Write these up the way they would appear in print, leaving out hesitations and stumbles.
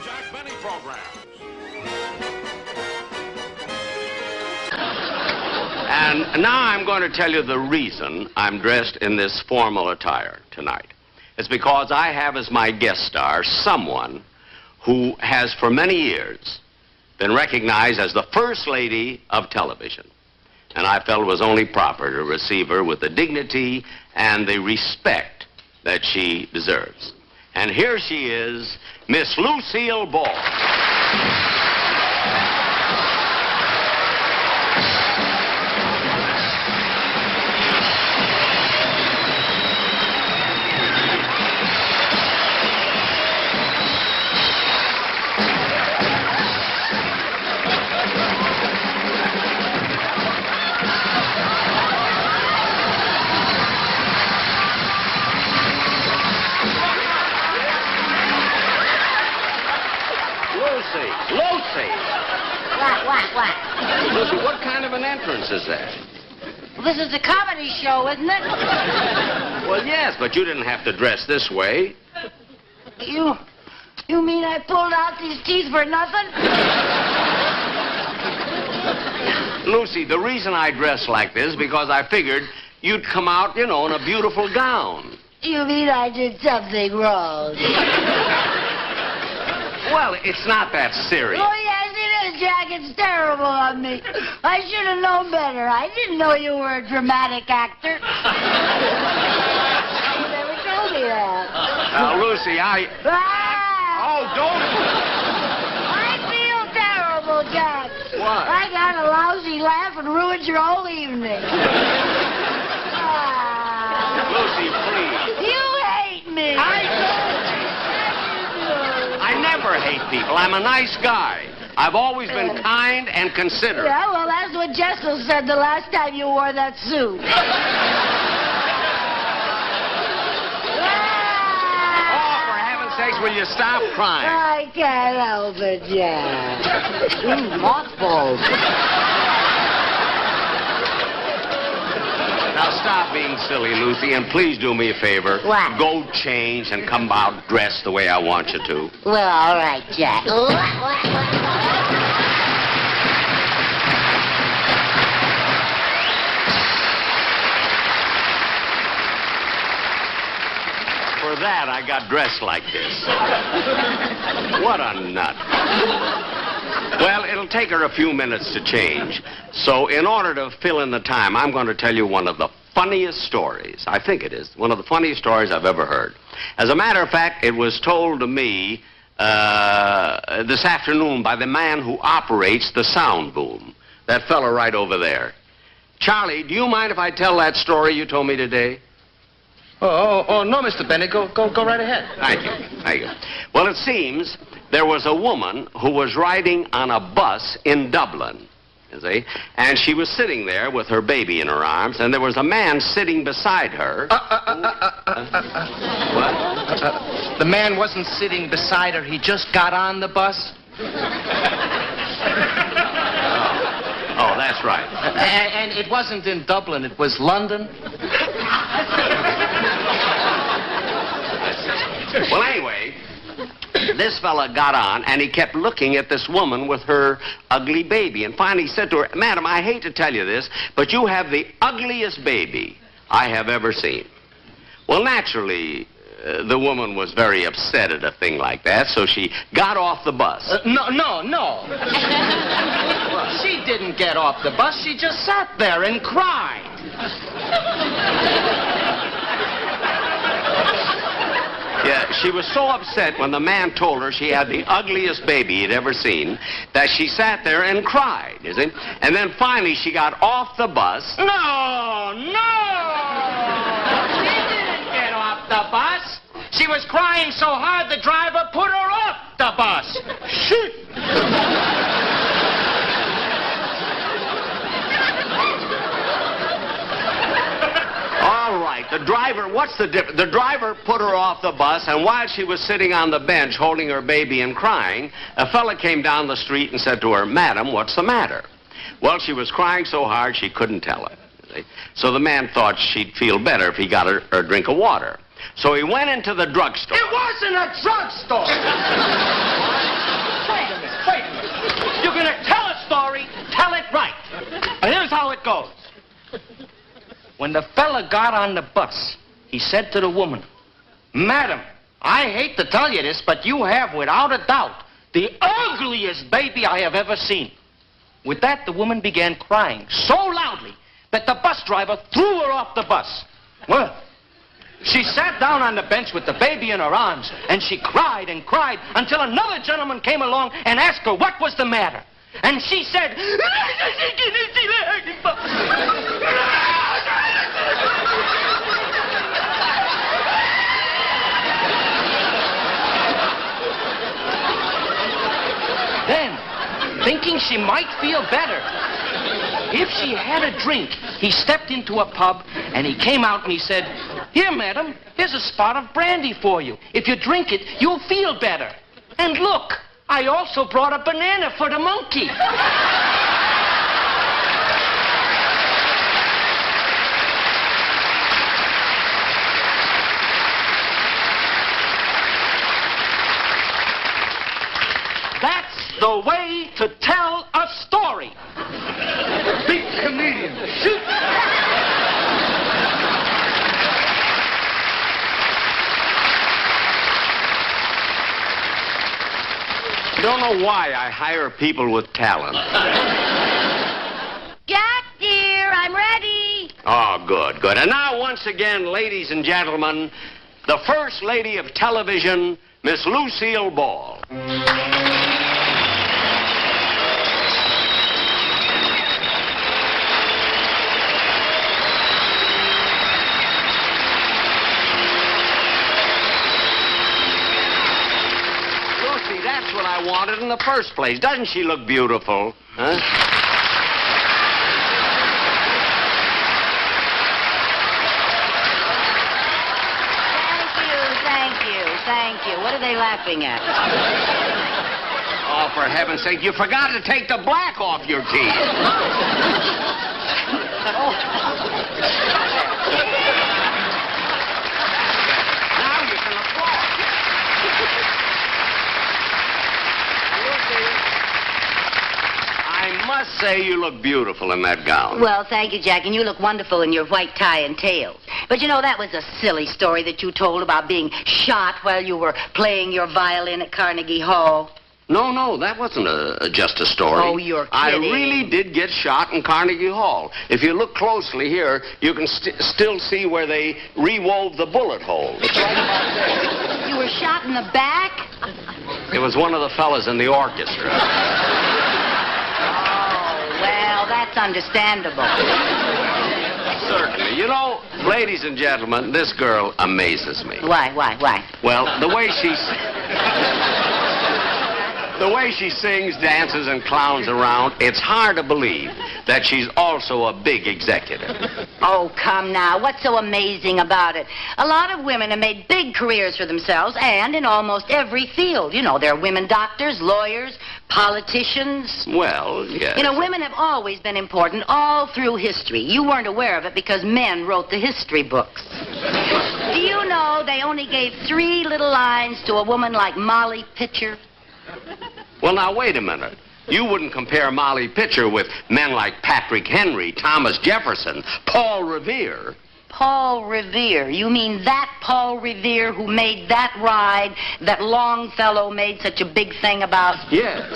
Jack Benny programs. And now I'm going to tell you the reason I'm dressed in this formal attire tonight. It's because I have as my guest star someone who has for many years been recognized as the first lady of television. And I felt it was only proper to receive her with the dignity and the respect that she deserves. And here she is, Miss Lucille Ball. Lucy! What? Lucy, what kind of an entrance is that? Well, this is a comedy show, isn't it? Well, yes, but you didn't have to dress this way. You mean I pulled out these teeth for nothing? Lucy, the reason I dress like this is because I figured you'd come out, in a beautiful gown. You mean I did something wrong? Well, it's not that serious. Oh, yes, it is, Jack. It's terrible on me. I should have known better. I didn't know you were a dramatic actor. You never told me that. Now, Lucy, Oh, don't... I feel terrible, Jack. What? I got a lousy laugh and ruined your whole evening. Lucy, please. You hate me. I never hate people. I'm a nice guy. I've always been kind and considerate. Yeah, well, that's what Jessel said the last time you wore that suit. Oh, for heaven's sakes, will you stop crying? I can't help it, Jack. Mothballs. Now, stop being silly, Lucy, and please do me a favor. What? Go change and come out dressed the way I want you to. Well, all right, Jack. For that, I got dressed like this. What a nut. Well, it'll take her a few minutes to change. So in order to fill in the time, I'm going to tell you one of the funniest stories. I think it is. One of the funniest stories I've ever heard. As a matter of fact, it was told to me this afternoon by the man who operates the sound boom. That fella right over there. Charlie, do you mind if I tell that story you told me today? Oh, no, Mr. Benny. Go right ahead. Thank you. Well, it seems there was a woman who was riding on a bus in Dublin, you see, and she was sitting there with her baby in her arms, and there was a man sitting beside her. What? The man wasn't sitting beside her. He just got on the bus. Oh, that's right. And it wasn't in Dublin. It was London. Well, anyway, this fella got on, and he kept looking at this woman with her ugly baby. And finally he said to her, "Madam, I hate to tell you this, but you have the ugliest baby I have ever seen." Well, naturally, the woman was very upset at a thing like that, so she got off the bus. No. She didn't get off the bus. She just sat there and cried. Yeah, she was so upset when the man told her she had the ugliest baby he'd ever seen that she sat there and cried, you see? And then finally she got off the bus. No! She didn't get off the bus. She was crying so hard the driver put her off the bus. Shoot! All right, the driver, what's the difference? The driver put her off the bus, and while she was sitting on the bench holding her baby and crying, a fella came down the street and said to her, "Madam, what's the matter?" Well, she was crying so hard she couldn't tell it. So the man thought she'd feel better if he got her a drink of water. So he went into the drugstore. It wasn't a drugstore! goes. When the fella got on the bus, he said to the woman, "Madam, I hate to tell you this, but you have, without a doubt, the ugliest baby I have ever seen." With that, the woman began crying so loudly that the bus driver threw her off the bus. Well, she sat down on the bench with the baby in her arms, and she cried and cried until another gentleman came along and asked her what was the matter. And she said, then, thinking she might feel better if she had a drink, he stepped into a pub and he came out and he said, "Here, madam, here's a spot of brandy for you. If you drink it, you'll feel better. And look, I also brought a banana for the monkey." That's the way to tell a story. Big comedian. Shoot. I don't know why I hire people with talent. Jack, dear, I'm ready. Oh, good, good. And now, once again, ladies and gentlemen, the First Lady of Television, Miss Lucille Ball. That's what I wanted in the first place. Doesn't she look beautiful? Huh? Thank you. What are they laughing at? Oh, for heaven's sake, you forgot to take the black off your teeth. Now you can applaud. I must say you look beautiful in that gown. Well, thank you, Jack, and you look wonderful in your white tie and tails. But you know, that was a silly story that you told about being shot while you were playing your violin at Carnegie Hall. No, that wasn't just a story. Oh, you're kidding. I really did get shot in Carnegie Hall. If you look closely here, you can still see where they rewove the bullet hole. It's right about there. You were shot in the back? It was one of the fellas in the orchestra. Well, that's understandable. Certainly. You know, ladies and gentlemen, this girl amazes me. Why? Well, the way she sings, dances, and clowns around, it's hard to believe that she's also a big executive. Oh, come now. What's so amazing about it? A lot of women have made big careers for themselves, and in almost every field. You know, there are women doctors, lawyers, politicians. Well, yes. You know, women have always been important all through history. You weren't aware of it because men wrote the history books. Do you know they only gave 3 little lines to a woman like Molly Pitcher? Well, now, wait a minute. You wouldn't compare Molly Pitcher with men like Patrick Henry, Thomas Jefferson, Paul Revere. Paul Revere? You mean that Paul Revere who made that ride that Longfellow made such a big thing about? Yes.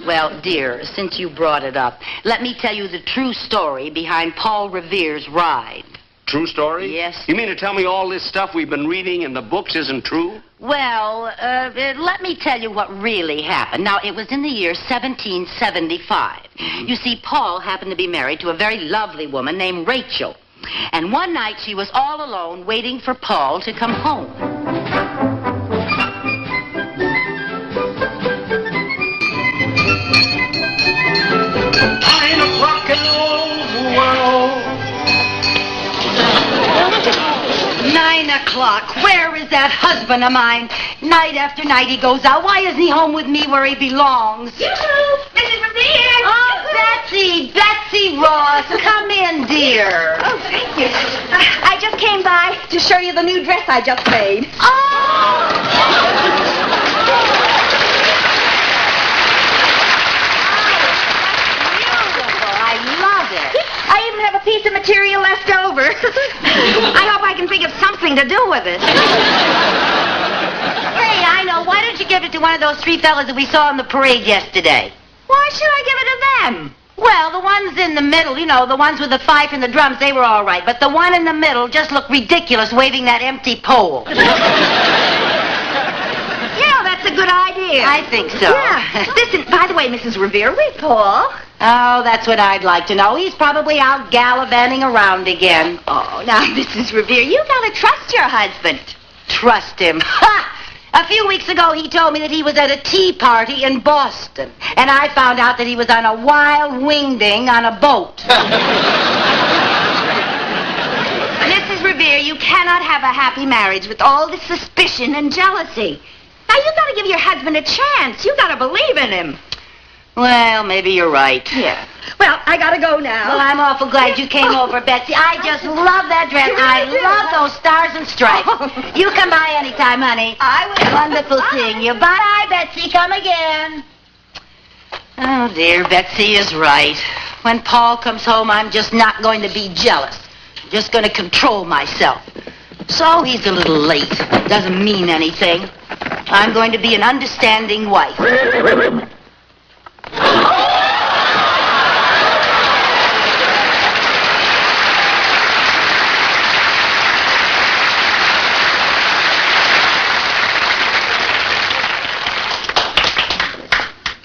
Well, dear, since you brought it up, let me tell you the true story behind Paul Revere's ride. True story? Yes. You mean to tell me all this stuff we've been reading in the books isn't true? Well, let me tell you what really happened. Now, it was in the year 1775. You see, Paul happened to be married to a very lovely woman named Rachel. And one night she was all alone waiting for Paul to come home. 9 o'clock in the world. 9 o'clock. Where is that husband of mine? Night after night he goes out. Why isn't he home with me where he belongs? Yoo-hoo! Mrs. Revere! Oh, Betsy Ross. Come in, dear. Oh, thank you. I just came by to show you the new dress I just made. Oh! Beautiful. I love it. with it. Hey, I know. Why don't you give it to one of those three fellas that we saw in the parade yesterday? Why should I give it to them? Well, the ones in the middle, you know, the ones with the fife and the drums, they were all right. But the one in the middle just looked ridiculous waving that empty pole. Yeah, that's a good idea. I think so. Yeah. Listen, by the way, Mrs. Revere, where's Paul? Oh, that's what I'd like to know. He's probably out gallivanting around again. Oh, now, Mrs. Revere, you gotta trust your husband. Trust him. Ha! A few weeks ago, he told me that he was at a tea party in Boston. And I found out that he was on a wild wingding on a boat. Mrs. Revere, you cannot have a happy marriage with all this suspicion and jealousy. Now, you gotta give your husband a chance. You gotta believe in him. Well, maybe you're right. Yeah. Well, I gotta go now. Well, I'm awful glad you came over, Betsy. I just love that dress. You really do. I love those stars and stripes. You come by anytime, honey. I will. Wonderful seeing you. Bye, Betsy. Come again. Oh, dear, Betsy is right. When Paul comes home, I'm just not going to be jealous. I'm just going to control myself. So he's a little late. Doesn't mean anything. I'm going to be an understanding wife.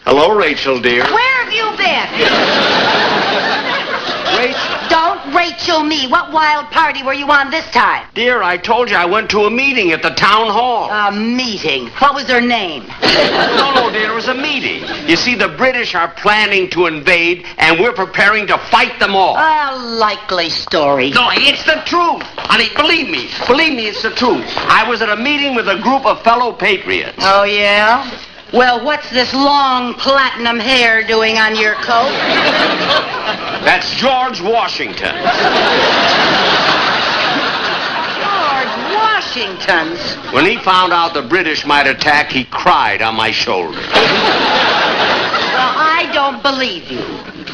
Hello, Rachel, dear. Where have you been? Rachel. Don't Rachel me. What wild party were you on this time? Dear, I told you I went to a meeting at the town hall. A meeting. What was her name? No, dear, it was a meeting. You see, the British are planning to invade, and we're preparing to fight them off. A likely story. No, it's the truth. Honey, believe me. Believe me, it's the truth. I was at a meeting with a group of fellow patriots. Oh, yeah? Well, what's this long platinum hair doing on your coat? That's George Washington. George Washington's. When he found out the British might attack, he cried on my shoulder. Well, I don't believe you.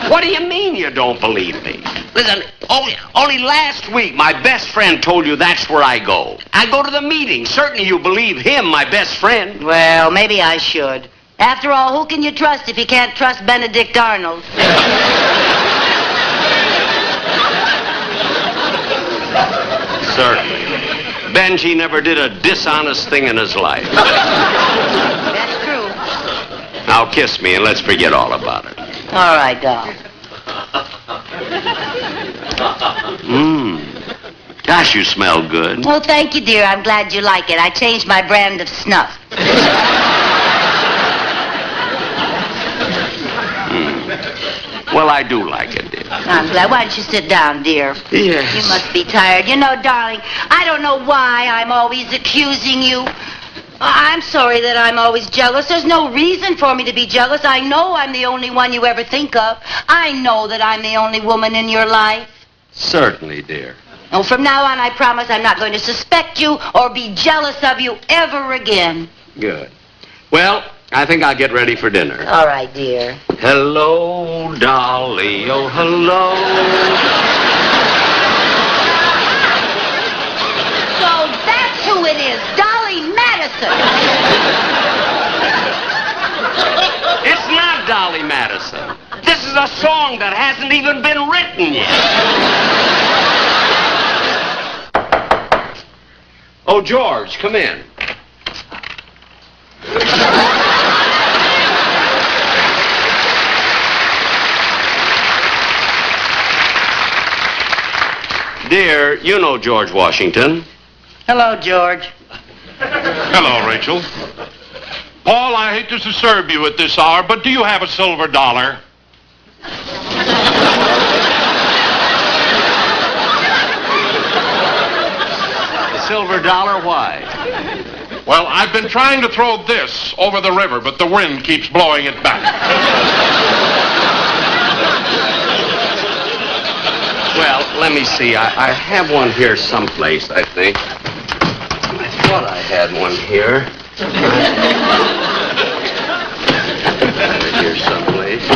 What do you mean you don't believe me? Listen, only last week my best friend told you that's where I go. I go to the meeting. Certainly you believe him, my best friend. Well, maybe I should. After all, who can you trust if you can't trust Benedict Arnold? Certainly. Benji never did a dishonest thing in his life. That's true. Now kiss me and let's forget all about it. All right, doll. Gosh, you smell good. Well, thank you, dear. I'm glad you like it. I changed my brand of snuff. Well, I do like it, dear. I'm glad. Why don't you sit down, dear? Yes. You must be tired. You know, darling, I don't know why I'm always accusing you. I'm sorry that I'm always jealous. There's no reason for me to be jealous. I know I'm the only one you ever think of. I know that I'm the only woman in your life. Certainly, dear. Oh, from now on, I promise I'm not going to suspect you or be jealous of you ever again. Good. Well, I think I'll get ready for dinner. All right, dear. Hello, Dolly. Oh, hello. So that's who it is, Dolly Madison. It's not Dolly Madison. This is a song that hasn't even been written yet. Oh, George, come in. Dear, you know George Washington. Hello, George. Hello, Rachel. Paul, I hate to disturb you at this hour, but do you have a silver dollar? A silver dollar? Why? Well, I've been trying to throw this over the river, but the wind keeps blowing it back. Well, let me see. I have one here someplace, I think. I thought I had one here. Here someplace.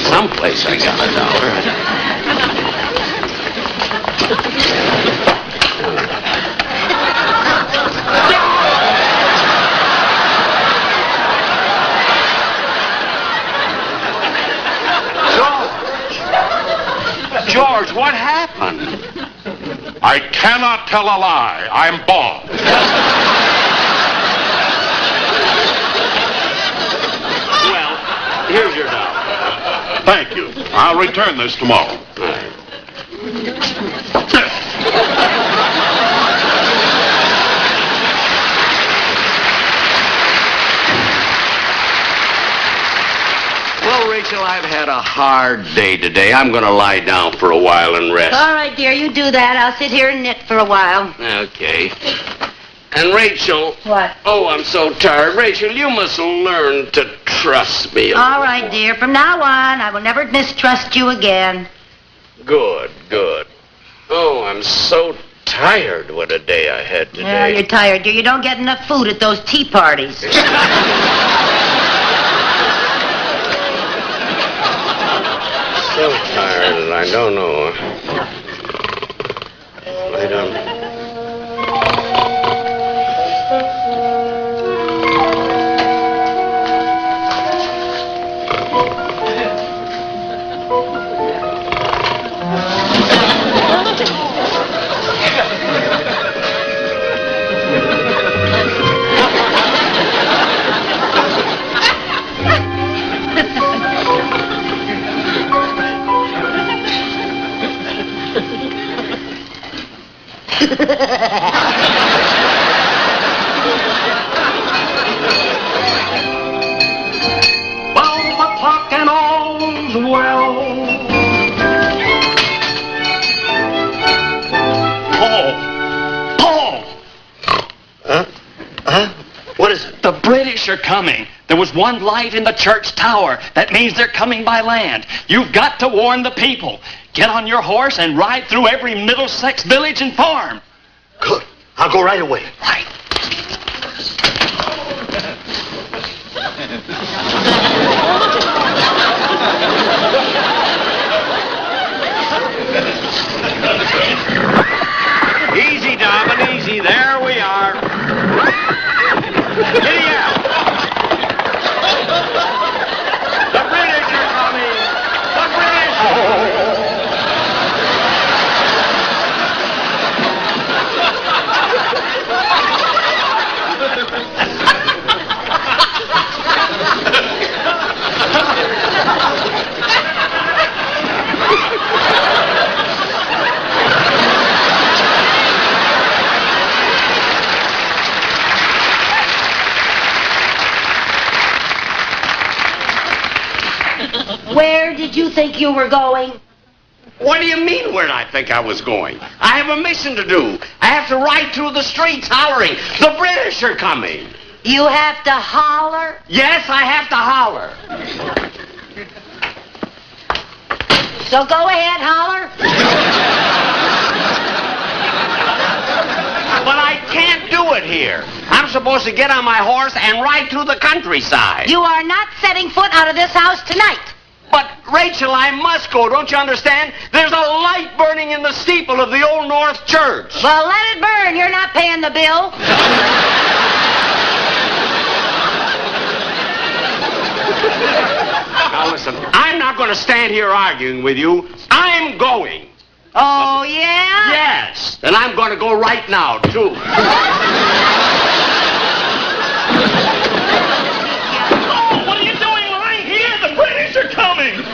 Someplace I got a dollar. George, what happened? I cannot tell a lie. I'm bald. Well, here's your dollar. Thank you. I'll return this tomorrow. All right. Well, Rachel, I've had a hard day today. I'm going to lie down for a while and rest. All right, dear, you do that. I'll sit here and knit for a while. Okay. And Rachel... What? Oh, I'm so tired. Rachel, you must learn to trust me. All right, dear. From now on, I will never mistrust you again. Good, good. Oh, I'm so tired what a day I had today. Yeah, you're tired, dear. You don't get enough food at those tea parties. So tired that I don't know. I don't... The British are coming. There was one light in the church tower. That means they're coming by land. You've got to warn the people. Get on your horse and ride through every Middlesex village and farm. Good. I'll go right away. Right. Easy, Dobbin, easy. There we are. Giddy up. The British are coming. The British. Where did you think you were going? What do you mean where did I think I was going? I have a mission to do. I have to ride through the streets hollering, the British are coming. You have to holler? Yes, I have to holler. So go ahead, holler. But I can't do it here. I'm supposed to get on my horse and ride through the countryside. You are not setting foot out of this house tonight. But, Rachel, I must go. Don't you understand? There's a light burning in the steeple of the Old North Church. Well, let it burn. You're not paying the bill. Now, listen, I'm not going to stand here arguing with you. I'm going. Oh, yeah? Yes. And I'm going to go right now, too.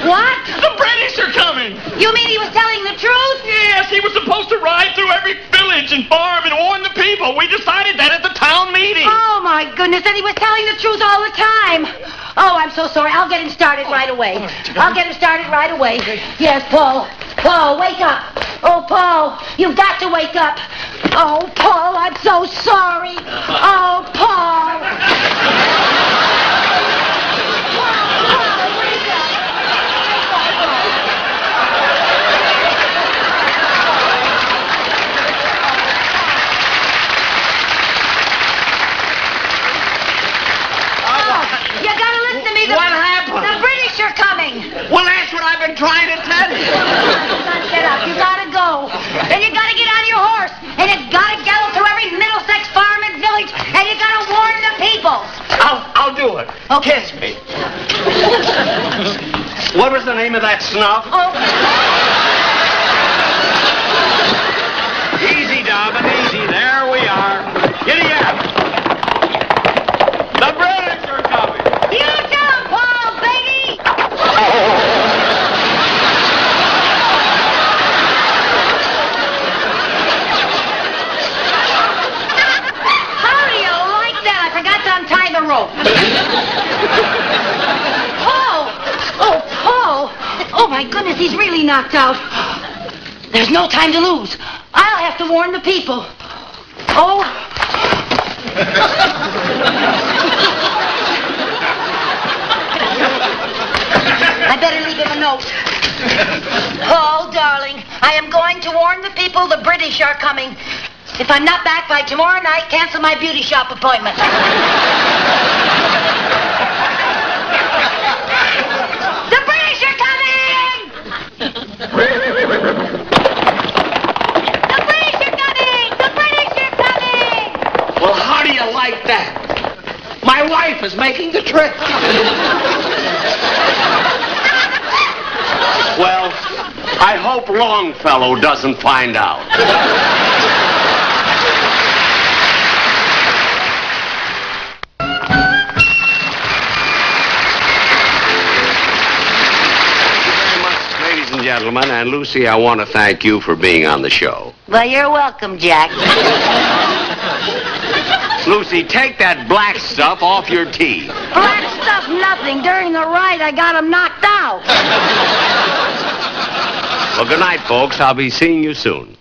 What? The British are coming! You mean he was telling the truth? Yes, he was supposed to ride through every village and farm and warn the people. We decided that at the town meeting. Oh, my goodness, and he was telling the truth all the time. Oh, I'm so sorry. I'll get him started right away. I'll get him started right away. Yes, Paul. Paul, wake up. Oh, Paul, you've got to wake up. Oh, Paul, I'm so sorry. Oh, Paul. What happened? The British are coming. Well, that's what I've been trying to tell you. You gotta get up. You gotta go. And you gotta get on your horse. And you gotta gallop through every Middlesex farm and village. And you gotta warn the people. I'll do it. Okay. Kiss me. What was the name of that snuff? Oh. coming easy. There we are. Giddy up. The British are coming. You too, Paul, baby! How do you like that? I forgot to untie the rope. Paul! Oh, Paul! Oh, my goodness, he's really knocked out. There's no time to lose. I'll have to warn the people. Oh. I better leave him a note. Paul, darling, I am going to warn the people the British are coming. If I'm not back by tomorrow night, cancel my beauty shop appointment. The British are coming! The British are coming! The British are coming! Well, how do you like that? My wife is making the trip. Well, I hope Longfellow doesn't find out. Gentlemen, and Lucy, I want to thank you for being on the show. Well, you're welcome, Jack. Lucy, take that black stuff off your teeth. Black stuff, nothing. During the ride, I got him knocked out. Well, good night, folks. I'll be seeing you soon.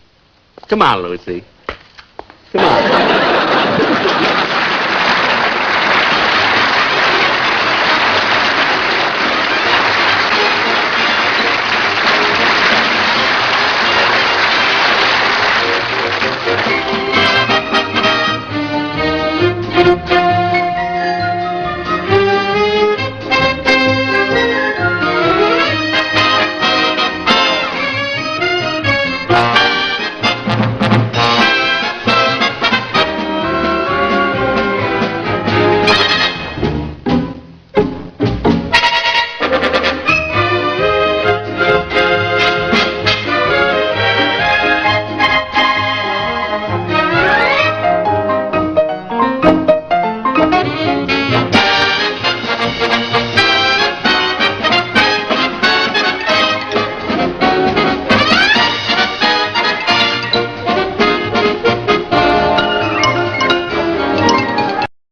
Come on, Lucy. Come on.